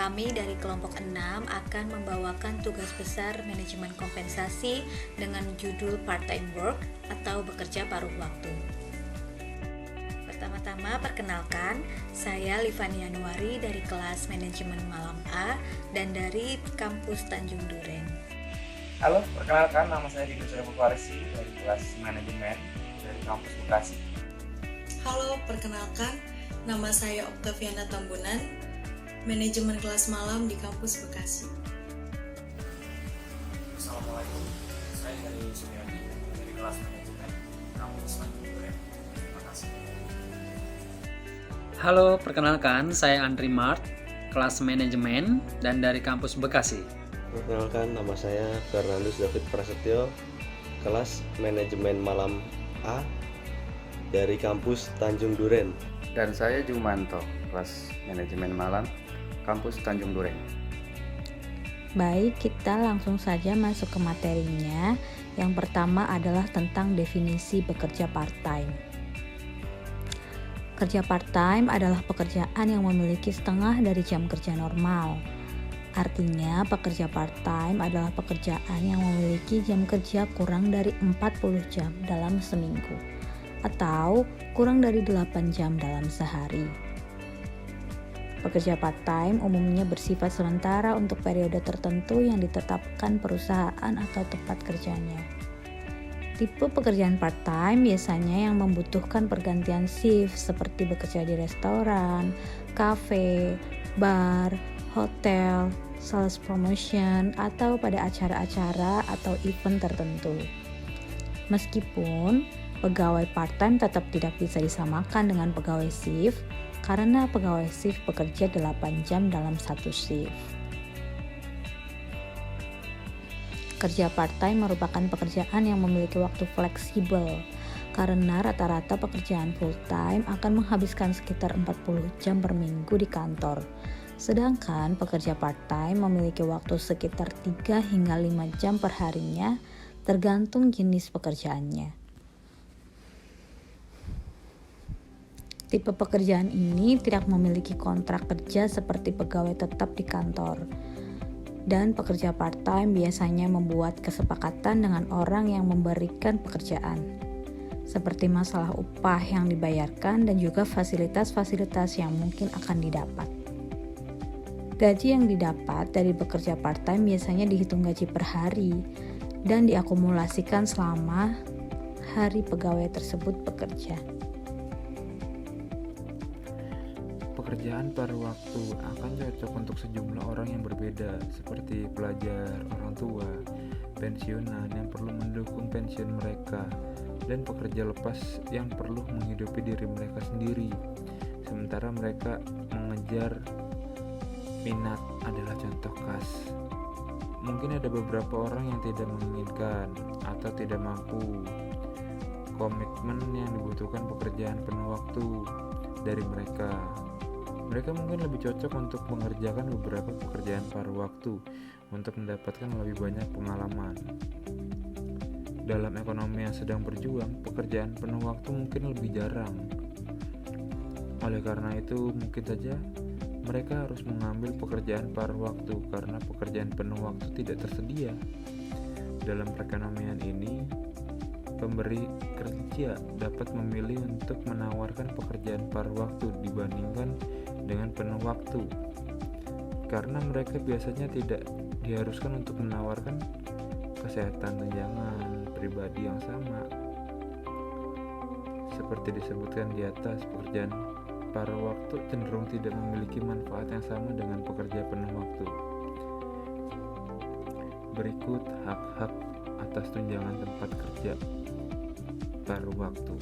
Kami dari kelompok 6 akan membawakan tugas besar manajemen kompensasi dengan judul part-time work atau bekerja paruh waktu. Pertama-tama perkenalkan, saya Livani Yanuari dari kelas manajemen malam A dan dari kampus Tanjung Duren. Halo, perkenalkan nama saya Didi Farisi dari kelas manajemen dari kampus Bekasi. Halo, perkenalkan nama saya Oktaviana Tambunan, manajemen kelas malam di kampus Bekasi. Assalamualaikum, saya dari Suryadi dari kelas manajemen kampus Tanjung Duren. Terima kasih. Halo, perkenalkan saya Andri Mart, kelas manajemen dan dari kampus Bekasi. Perkenalkan nama saya Fernandus David Prasetyo, kelas manajemen malam A dari kampus Tanjung Duren. Dan saya Jumanto, kelas manajemen malam kampus Tanjung Duren. Baik, kita langsung saja masuk ke materinya. Yang pertama adalah tentang definisi bekerja part-time. Kerja part-time adalah pekerjaan yang memiliki setengah dari jam kerja normal. Artinya, pekerja part-time adalah pekerjaan yang memiliki jam kerja kurang dari 40 jam dalam seminggu, atau kurang dari 8 jam dalam sehari. Pekerja part-time umumnya bersifat sementara untuk periode tertentu yang ditetapkan perusahaan atau tempat kerjanya. Tipe pekerjaan part-time biasanya yang membutuhkan pergantian shift seperti bekerja di restoran, kafe, bar, hotel, sales promotion, atau pada acara-acara atau event tertentu. Meskipun pegawai part-time tetap tidak bisa disamakan dengan pegawai shift, karena pegawai shift bekerja 8 jam dalam satu shift. Kerja part-time merupakan pekerjaan yang memiliki waktu fleksibel, karena rata-rata pekerjaan full-time akan menghabiskan sekitar 40 jam per minggu di kantor. Sedangkan pekerja part-time memiliki waktu sekitar 3 hingga 5 jam per harinya, tergantung jenis pekerjaannya. Tipe pekerjaan ini tidak memiliki kontrak kerja seperti pegawai tetap di kantor. Dan pekerja part-time biasanya membuat kesepakatan dengan orang yang memberikan pekerjaan, seperti masalah upah yang dibayarkan dan juga fasilitas-fasilitas yang mungkin akan didapat. Gaji yang didapat dari bekerja part-time biasanya dihitung gaji per hari dan diakumulasikan selama hari pegawai tersebut bekerja. Pekerjaan paruh waktu akan cocok untuk sejumlah orang yang berbeda, seperti pelajar, orang tua, pensiunan yang perlu mendukung pensiun mereka, dan pekerja lepas yang perlu menghidupi diri mereka sendiri. Sementara mereka mengejar minat adalah contoh khas. Mungkin ada beberapa orang yang tidak menginginkan atau tidak mampu komitmen yang dibutuhkan pekerjaan penuh waktu dari mereka. Mereka mungkin lebih cocok untuk mengerjakan beberapa pekerjaan paruh waktu untuk mendapatkan lebih banyak pengalaman. Dalam ekonomi yang sedang berjuang, pekerjaan penuh waktu mungkin lebih jarang. Oleh karena itu, mungkin saja mereka harus mengambil pekerjaan paruh waktu karena pekerjaan penuh waktu tidak tersedia. Dalam perekonomian ini, pemberi kerja dapat memilih untuk menawarkan pekerjaan paruh waktu dibandingkan dengan penuh waktu, karena mereka biasanya tidak diharuskan untuk menawarkan kesehatan tunjangan pribadi yang sama. Seperti disebutkan di atas, pekerjaan paruh waktu cenderung tidak memiliki manfaat yang sama dengan pekerja penuh waktu. Berikut hak-hak atas tunjangan tempat kerja paruh waktu.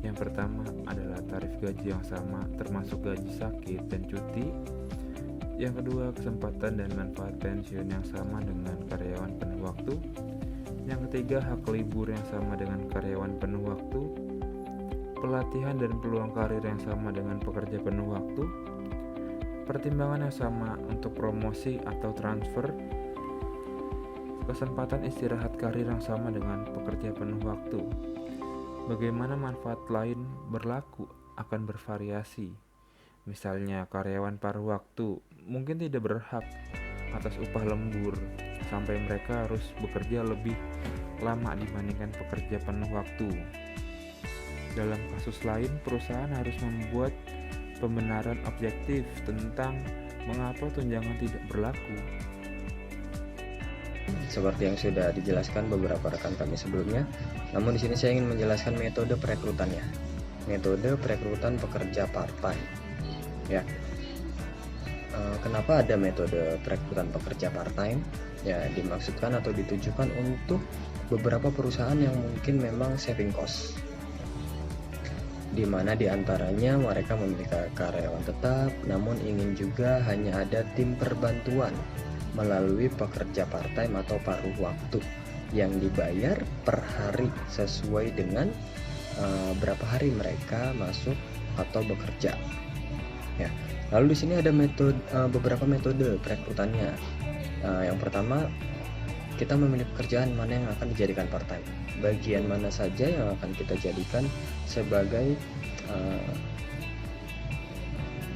Yang pertama adalah tarif gaji yang sama termasuk gaji sakit dan cuti. Yang kedua, kesempatan dan manfaat pensiun yang sama dengan karyawan penuh waktu. Yang ketiga, hak libur yang sama dengan karyawan penuh waktu. Pelatihan dan peluang karir yang sama dengan pekerja penuh waktu. Pertimbangan yang sama untuk promosi atau transfer. Kesempatan istirahat karir yang sama dengan pekerja penuh waktu. Bagaimana manfaat lain berlaku akan bervariasi. Misalnya karyawan paruh waktu mungkin tidak berhak atas upah lembur sampai mereka harus bekerja lebih lama dibandingkan pekerja penuh waktu. Dalam kasus lain, perusahaan harus membuat pembenaran objektif tentang mengapa tunjangan tidak berlaku. Seperti yang sudah dijelaskan beberapa rekan kami sebelumnya, namun di sini saya ingin menjelaskan metode perekrutannya. Metode perekrutan pekerja part-time. Ya. Kenapa ada metode perekrutan pekerja part-time? Ya, dimaksudkan atau ditujukan untuk beberapa perusahaan yang mungkin memang saving cost, di mana diantaranya mereka memiliki karyawan tetap, namun ingin juga hanya ada tim perbantuan melalui pekerja part-time atau paruh waktu yang dibayar per hari sesuai dengan berapa hari mereka masuk atau bekerja. Ya. Lalu di sini ada beberapa metode perekrutannya. Yang pertama, kita memilih pekerjaan mana yang akan dijadikan part-time. Bagian mana saja yang akan kita jadikan sebagai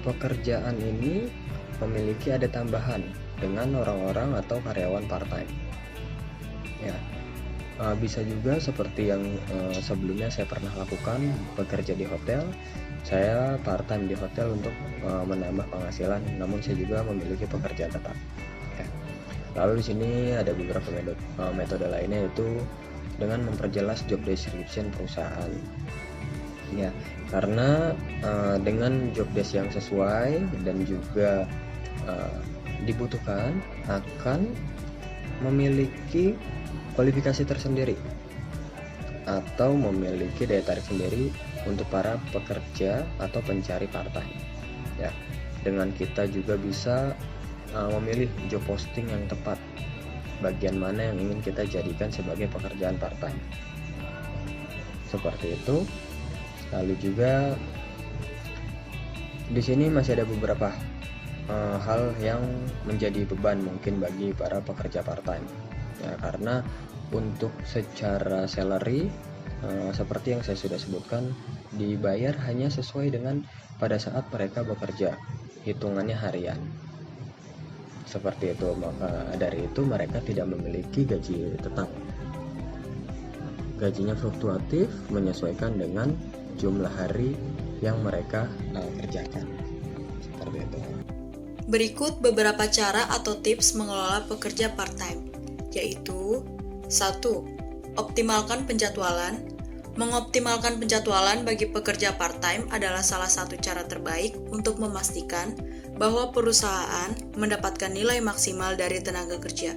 pekerjaan ini memiliki ada tambahan dengan orang-orang atau karyawan part-time. Ya, bisa juga seperti yang sebelumnya saya pernah lakukan, bekerja di hotel. Saya part-time di hotel untuk menambah penghasilan, namun saya juga memiliki pekerjaan tetap. Ya. Lalu di sini ada beberapa metode lainnya, yaitu dengan memperjelas job description perusahaan. Ya, karena dengan job desk yang sesuai dan juga dibutuhkan akan memiliki kualifikasi tersendiri atau memiliki daya tarik sendiri untuk para pekerja atau pencari part-time. Ya, dengan kita juga bisa memilih job posting yang tepat, bagian mana yang ingin kita jadikan sebagai pekerjaan part-time. Seperti itu. Lalu juga di sini masih ada beberapa hal yang menjadi beban mungkin bagi para pekerja part-time. Ya, karena untuk secara salary seperti yang saya sudah sebutkan, dibayar hanya sesuai dengan pada saat mereka bekerja, hitungannya harian. Seperti itu, maka dari itu mereka tidak memiliki gaji tetap. Gajinya fluktuatif menyesuaikan dengan jumlah hari yang mereka kerjakan. Seperti itu. Berikut beberapa cara atau tips mengelola pekerja part-time, yaitu 1. Optimalkan penjadwalan. Mengoptimalkan penjadwalan bagi pekerja part-time adalah salah satu cara terbaik untuk memastikan bahwa perusahaan mendapatkan nilai maksimal dari tenaga kerja.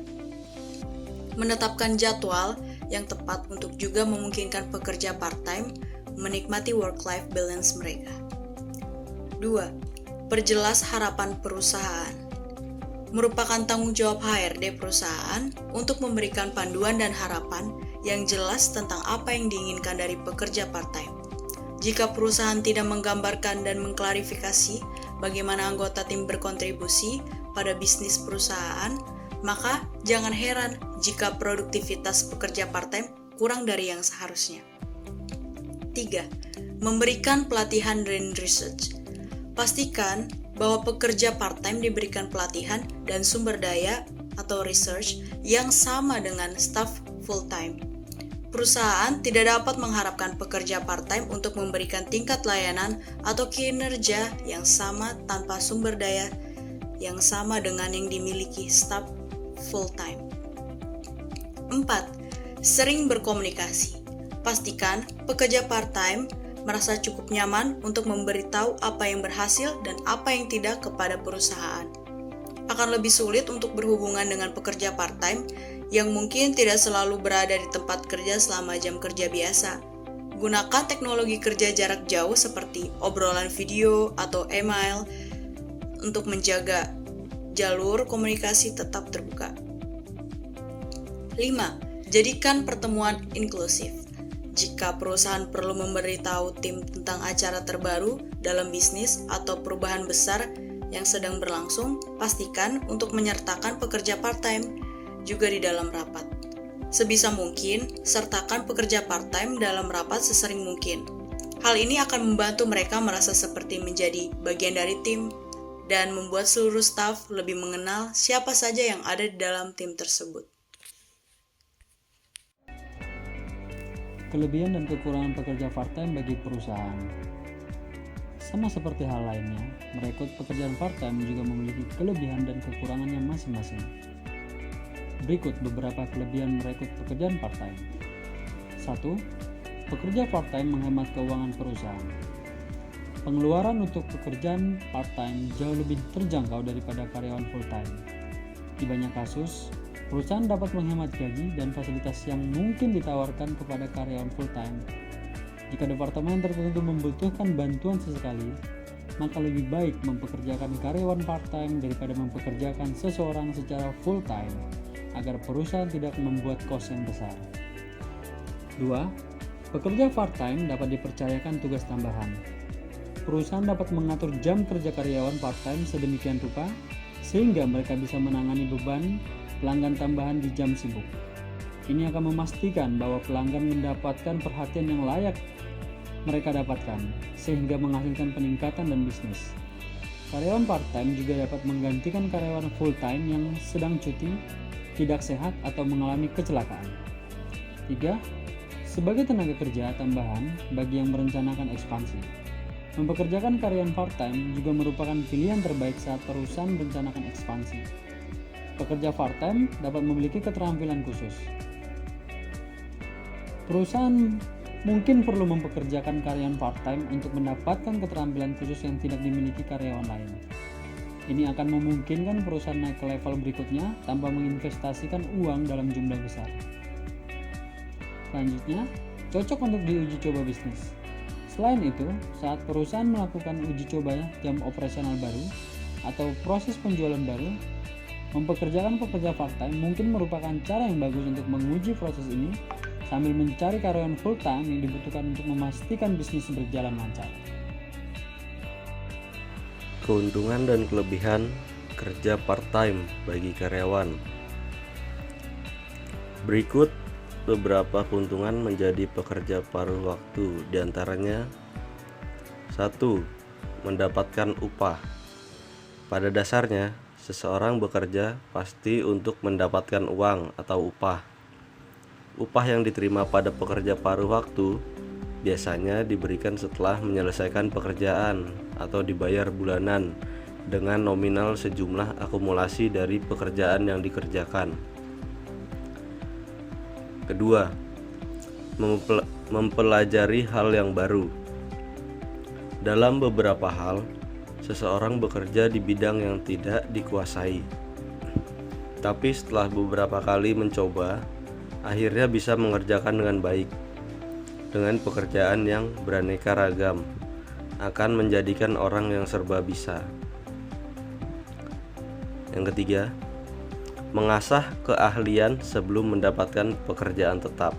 Menetapkan jadwal yang tepat untuk juga memungkinkan pekerja part-time menikmati work-life balance mereka. 2. Perjelas harapan perusahaan. Merupakan tanggung jawab HRD perusahaan untuk memberikan panduan dan harapan yang jelas tentang apa yang diinginkan dari pekerja part-time. Jika perusahaan tidak menggambarkan dan mengklarifikasi bagaimana anggota tim berkontribusi pada bisnis perusahaan, maka jangan heran jika produktivitas pekerja part-time kurang dari yang seharusnya. 3. Memberikan pelatihan dan research. Pastikan bahwa pekerja part-time diberikan pelatihan dan sumber daya atau research yang sama dengan staf full-time. Perusahaan tidak dapat mengharapkan pekerja part-time untuk memberikan tingkat layanan atau kinerja yang sama tanpa sumber daya yang sama dengan yang dimiliki staf full-time. 4. Sering berkomunikasi. Pastikan pekerja part-time merasa cukup nyaman untuk memberitahu apa yang berhasil dan apa yang tidak kepada perusahaan. Akan lebih sulit untuk berhubungan dengan pekerja part-time yang mungkin tidak selalu berada di tempat kerja selama jam kerja biasa. Gunakan teknologi kerja jarak jauh seperti obrolan video atau email untuk menjaga jalur komunikasi tetap terbuka. 5. Jadikan pertemuan inklusif. Jika perusahaan perlu memberitahu tim tentang acara terbaru dalam bisnis atau perubahan besar yang sedang berlangsung, pastikan untuk menyertakan pekerja part-time juga di dalam rapat. Sebisa mungkin, sertakan pekerja part-time dalam rapat sesering mungkin. Hal ini akan membantu mereka merasa seperti menjadi bagian dari tim dan membuat seluruh staf lebih mengenal siapa saja yang ada di dalam tim tersebut. Kelebihan dan kekurangan pekerja part-time bagi perusahaan. Sama seperti hal lainnya, merekrut pekerjaan part-time juga memiliki kelebihan dan kekurangannya masing-masing. Berikut beberapa kelebihan merekrut pekerjaan part-time. 1. Pekerja part-time menghemat keuangan perusahaan. Pengeluaran untuk pekerjaan part-time jauh lebih terjangkau daripada karyawan full-time. Di banyak kasus, perusahaan dapat menghemat gaji dan fasilitas yang mungkin ditawarkan kepada karyawan full-time. Jika departemen tertentu membutuhkan bantuan sesekali, maka lebih baik mempekerjakan karyawan part-time daripada mempekerjakan seseorang secara full-time, agar perusahaan tidak membuat kos yang besar. 2. Pekerja part-time dapat dipercayakan tugas tambahan. Perusahaan dapat mengatur jam kerja karyawan part-time sedemikian rupa, sehingga mereka bisa menangani beban pelanggan tambahan di jam sibuk. Ini akan memastikan bahwa pelanggan mendapatkan perhatian yang layak mereka dapatkan, sehingga menghasilkan peningkatan dan bisnis. Karyawan part-time juga dapat menggantikan karyawan full-time yang sedang cuti, tidak sehat, atau mengalami kecelakaan. 3. Sebagai tenaga kerja tambahan bagi yang merencanakan ekspansi. Mempekerjakan karyawan part-time juga merupakan pilihan terbaik saat perusahaan merencanakan ekspansi. Pekerja part-time dapat memiliki keterampilan khusus. Perusahaan mungkin perlu mempekerjakan karyawan part-time untuk mendapatkan keterampilan khusus yang tidak dimiliki karyawan lain. Ini akan memungkinkan perusahaan naik ke level berikutnya tanpa menginvestasikan uang dalam jumlah besar. Selanjutnya, cocok untuk diuji coba bisnis. Selain itu, saat perusahaan melakukan uji coba jam operasional baru atau proses penjualan baru, mempekerjakan pekerja part-time mungkin merupakan cara yang bagus untuk menguji proses ini sambil mencari karyawan full-time yang dibutuhkan untuk memastikan bisnis berjalan lancar. Keuntungan dan kelebihan kerja part-time bagi karyawan. Berikut beberapa keuntungan menjadi pekerja paruh waktu, diantaranya 1. Mendapatkan upah. Pada dasarnya, seseorang bekerja pasti untuk mendapatkan uang atau upah. Upah yang diterima pada pekerja paruh waktu biasanya diberikan setelah menyelesaikan pekerjaan atau dibayar bulanan dengan nominal sejumlah akumulasi dari pekerjaan yang dikerjakan. Kedua, mempelajari hal yang baru. Dalam beberapa hal, seseorang bekerja di bidang yang tidak dikuasai, tapi setelah beberapa kali mencoba, akhirnya bisa mengerjakan dengan baik. Dengan pekerjaan yang beraneka ragam, akan menjadikan orang yang serba bisa. Yang ketiga, mengasah keahlian sebelum mendapatkan pekerjaan tetap.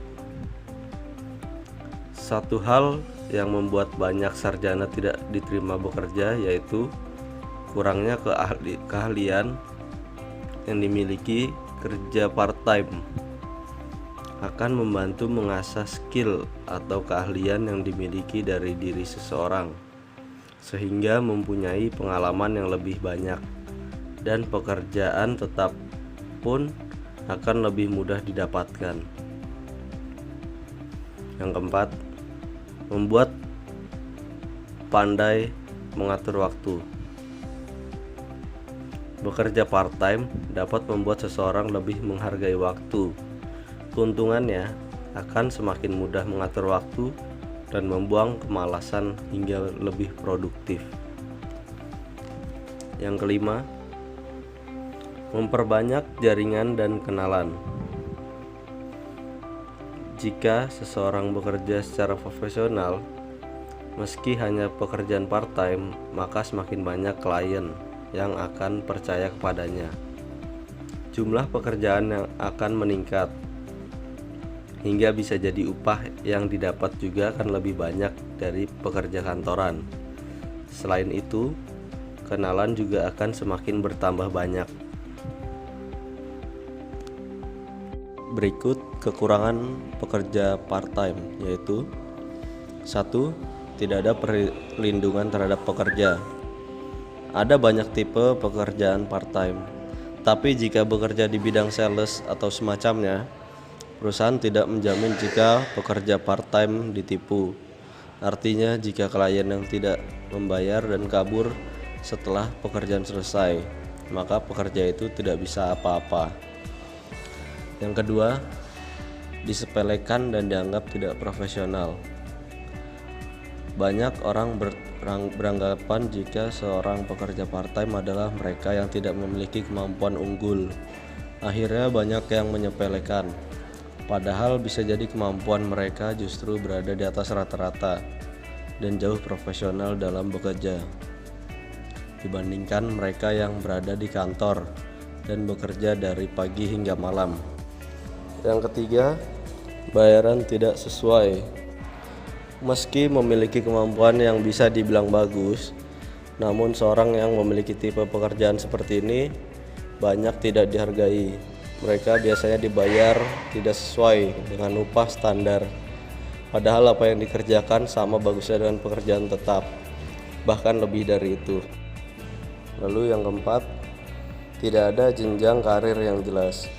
Satu hal yang membuat banyak sarjana tidak diterima bekerja yaitu kurangnya keahlian yang dimiliki. Kerja part-time akan membantu mengasah skill atau keahlian yang dimiliki dari diri seseorang, sehingga mempunyai pengalaman yang lebih banyak, dan pekerjaan tetap pun akan lebih mudah didapatkan. Yang keempat, membuat pandai mengatur waktu. Bekerja part-time dapat membuat seseorang lebih menghargai waktu. Keuntungannya akan semakin mudah mengatur waktu dan membuang kemalasan hingga lebih produktif. Yang kelima, memperbanyak jaringan dan kenalan. Jika seseorang bekerja secara profesional, meski hanya pekerjaan part-time, maka semakin banyak klien yang akan percaya kepadanya. Jumlah pekerjaan yang akan meningkat, hingga bisa jadi upah yang didapat juga akan lebih banyak dari pekerja kantoran. Selain itu, kenalan juga akan semakin bertambah banyak. Berikut kekurangan pekerja part-time, yaitu 1. Tidak ada perlindungan terhadap pekerja. Ada banyak tipe pekerjaan part-time, tapi jika bekerja di bidang sales atau semacamnya, perusahaan tidak menjamin jika pekerja part-time ditipu. Artinya jika klien yang tidak membayar dan kabur setelah pekerjaan selesai, maka pekerja itu tidak bisa apa-apa. Yang kedua, disepelekan dan dianggap tidak profesional. Banyak orang beranggapan jika seorang pekerja part-time adalah mereka yang tidak memiliki kemampuan unggul. Akhirnya banyak yang menyepelekan. Padahal bisa jadi kemampuan mereka justru berada di atas rata-rata dan jauh profesional dalam bekerja dibandingkan mereka yang berada di kantor dan bekerja dari pagi hingga malam. Yang ketiga, bayaran tidak sesuai. Meski memiliki kemampuan yang bisa dibilang bagus, namun seorang yang memiliki tipe pekerjaan seperti ini banyak tidak dihargai. Mereka biasanya dibayar tidak sesuai dengan upah standar, padahal apa yang dikerjakan sama bagusnya dengan pekerjaan tetap, bahkan lebih dari itu. Lalu yang keempat, tidak ada jenjang karir yang jelas.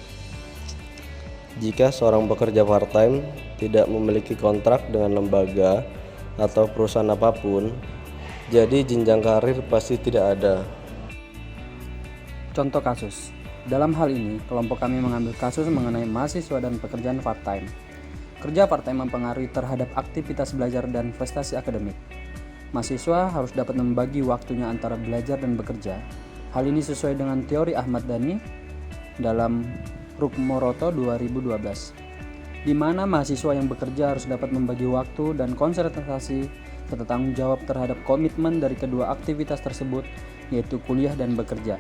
Jika seorang pekerja part-time tidak memiliki kontrak dengan lembaga atau perusahaan apapun, jadi jenjang karir pasti tidak ada. Contoh kasus. Dalam hal ini, kelompok kami mengambil kasus mengenai mahasiswa dan pekerjaan part-time. Kerja part-time mempengaruhi terhadap aktivitas belajar dan prestasi akademik. Mahasiswa harus dapat membagi waktunya antara belajar dan bekerja. Hal ini sesuai dengan teori Ahmad Dhani dalam Rukmoroto 2012, di mana mahasiswa yang bekerja harus dapat membagi waktu dan konsentrasi serta tanggung jawab terhadap komitmen dari kedua aktivitas tersebut, yaitu kuliah dan bekerja.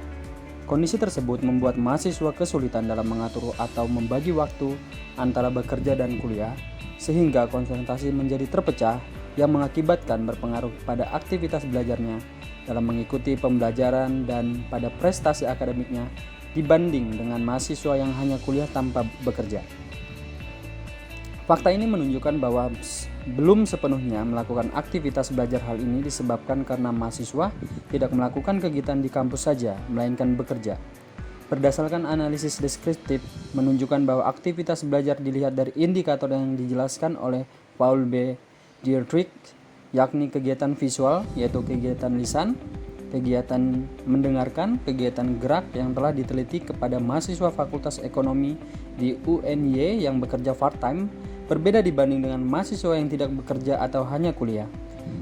Kondisi tersebut membuat mahasiswa kesulitan dalam mengatur atau membagi waktu antara bekerja dan kuliah, sehingga konsentrasi menjadi terpecah yang mengakibatkan berpengaruh pada aktivitas belajarnya dalam mengikuti pembelajaran dan pada prestasi akademiknya dibanding dengan mahasiswa yang hanya kuliah tanpa bekerja. Fakta ini menunjukkan bahwa belum sepenuhnya melakukan aktivitas belajar. Hal ini disebabkan karena mahasiswa tidak melakukan kegiatan di kampus saja, melainkan bekerja. Berdasarkan analisis deskriptif menunjukkan bahwa aktivitas belajar dilihat dari indikator yang dijelaskan oleh Paul B. Dietrich, yakni kegiatan visual, yaitu kegiatan lisan, kegiatan mendengarkan, kegiatan gerak yang telah diteliti kepada mahasiswa Fakultas Ekonomi di UNY yang bekerja part-time berbeda dibanding dengan mahasiswa yang tidak bekerja atau hanya kuliah.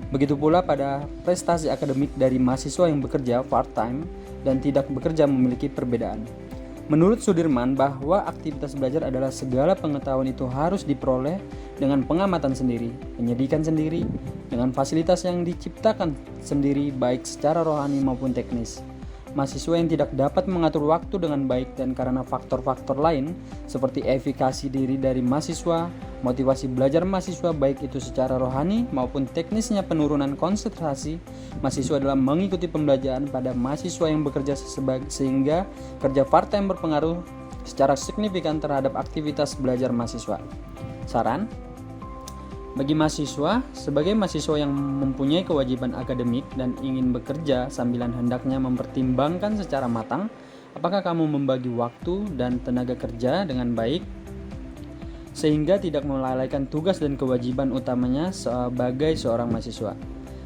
Begitu pula pada prestasi akademik dari mahasiswa yang bekerja part-time dan tidak bekerja memiliki perbedaan. Menurut Sudirman, bahwa aktivitas belajar adalah segala pengetahuan itu harus diperoleh dengan pengamatan sendiri, penyidikan sendiri, dengan fasilitas yang diciptakan sendiri baik secara rohani maupun teknis. Mahasiswa yang tidak dapat mengatur waktu dengan baik dan karena faktor-faktor lain seperti efikasi diri dari mahasiswa, motivasi belajar mahasiswa baik itu secara rohani maupun teknisnya penurunan konsentrasi mahasiswa dalam mengikuti pembelajaran pada mahasiswa yang bekerja sehingga kerja part-time berpengaruh secara signifikan terhadap aktivitas belajar mahasiswa. Saran bagi mahasiswa, sebagai mahasiswa yang mempunyai kewajiban akademik dan ingin bekerja sambilan hendaknya mempertimbangkan secara matang apakah kamu membagi waktu dan tenaga kerja dengan baik sehingga tidak melalaikan tugas dan kewajiban utamanya sebagai seorang mahasiswa.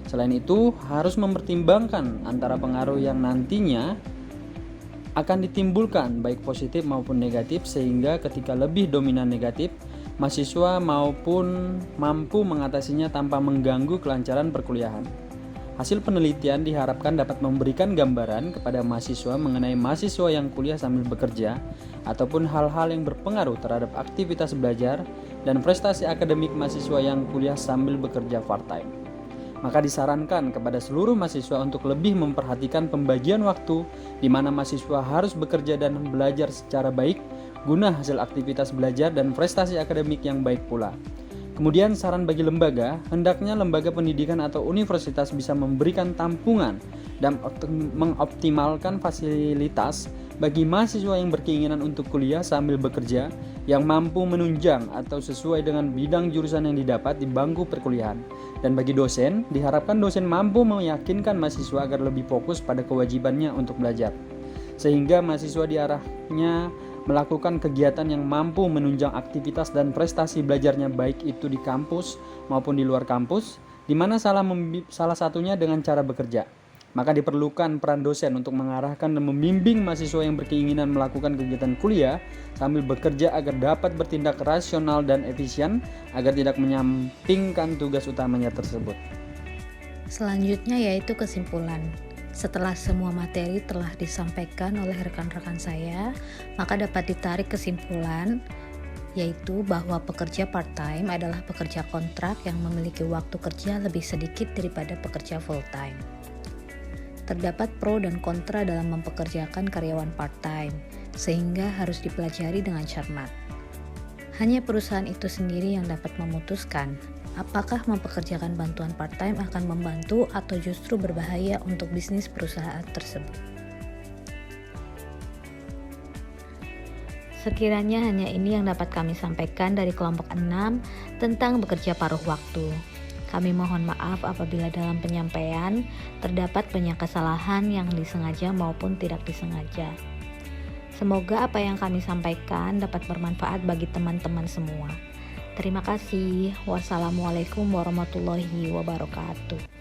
Selain itu, harus mempertimbangkan antara pengaruh yang nantinya akan ditimbulkan baik positif maupun negatif sehingga ketika lebih dominan negatif, mahasiswa maupun mampu mengatasinya tanpa mengganggu kelancaran perkuliahan. Hasil penelitian diharapkan dapat memberikan gambaran kepada mahasiswa mengenai mahasiswa yang kuliah sambil bekerja ataupun hal-hal yang berpengaruh terhadap aktivitas belajar dan prestasi akademik mahasiswa yang kuliah sambil bekerja part-time. Maka disarankan kepada seluruh mahasiswa untuk lebih memperhatikan pembagian waktu di mana mahasiswa harus bekerja dan belajar secara baik guna hasil aktivitas belajar dan prestasi akademik yang baik pula. Kemudian saran bagi lembaga, hendaknya lembaga pendidikan atau universitas bisa memberikan tampungan dan mengoptimalkan fasilitas bagi mahasiswa yang berkeinginan untuk kuliah sambil bekerja yang mampu menunjang atau sesuai dengan bidang jurusan yang didapat di bangku perkuliahan. Dan bagi dosen, diharapkan dosen mampu meyakinkan mahasiswa agar lebih fokus pada kewajibannya untuk belajar. Sehingga mahasiswa diarahnya melakukan kegiatan yang mampu menunjang aktivitas dan prestasi belajarnya baik itu di kampus maupun di luar kampus, di mana salah satunya dengan cara bekerja. Maka diperlukan peran dosen untuk mengarahkan dan membimbing mahasiswa yang berkeinginan melakukan kegiatan kuliah sambil bekerja agar dapat bertindak rasional dan efisien agar tidak menyampingkan tugas utamanya tersebut. Selanjutnya yaitu kesimpulan. Setelah semua materi telah disampaikan oleh rekan-rekan saya, maka dapat ditarik kesimpulan yaitu bahwa pekerja part-time adalah pekerja kontrak yang memiliki waktu kerja lebih sedikit daripada pekerja full-time. Terdapat pro dan kontra dalam mempekerjakan karyawan part-time, sehingga harus dipelajari dengan cermat. Hanya perusahaan itu sendiri yang dapat memutuskan apakah mempekerjakan bantuan part-time akan membantu atau justru berbahaya untuk bisnis perusahaan tersebut. Sekiranya hanya ini yang dapat kami sampaikan dari kelompok 6 tentang bekerja paruh waktu. Kami mohon maaf apabila dalam penyampaian terdapat banyak kesalahan yang disengaja maupun tidak disengaja. Semoga apa yang kami sampaikan dapat bermanfaat bagi teman-teman semua. Terima kasih. Wassalamualaikum warahmatullahi wabarakatuh.